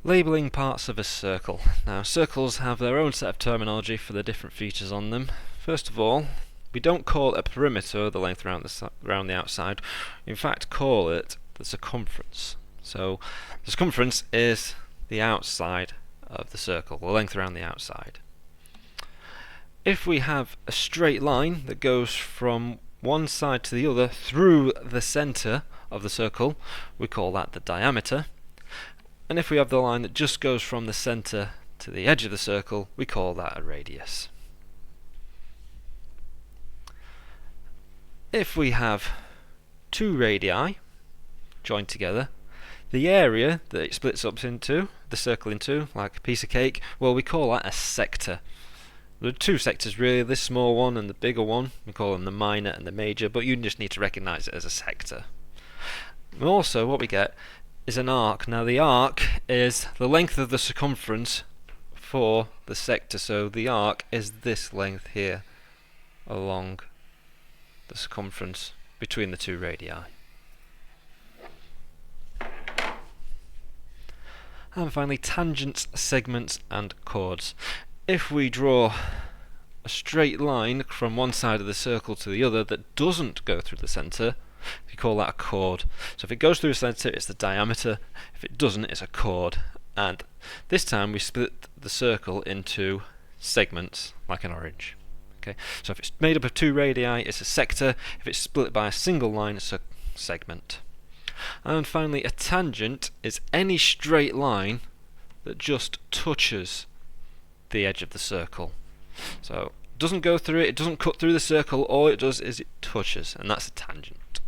Labelling parts of a circle. Now, circles have their own set of terminology for the different features on them. First of all, we don't call it a perimeter, the length around the outside. In fact, call it the circumference. So, the circumference is the outside of the circle, the length around the outside. If we have a straight line that goes from one side to the other through the centre of the circle, we call that the diameter. And if we have the line that just goes from the centre to the edge of the circle, we call that a radius. If we have two radii joined together, the area that it splits up into, the circle into, like a piece of cake, well, we call that a sector. There are two sectors really, this small one and the bigger one. We call them the minor and the major, but you just need to recognise it as a sector. And also, what we get is an arc. Now, the arc is the length of the circumference for the sector, so the arc is this length here along the circumference between the two radii. And finally, tangents, segments and chords. If we draw a straight line from one side of the circle to the other that doesn't go through the centre, we call that a chord. So if it goes through the centre, it's the diameter. If it doesn't, it's a chord. And this time we split the circle into segments, like an orange. Okay. So if it's made up of two radii, it's a sector. If it's split by a single line, it's a segment. And finally, a tangent is any straight line that just touches the edge of the circle. So it doesn't go through it, it doesn't cut through the circle, all it does is it touches, and that's a tangent.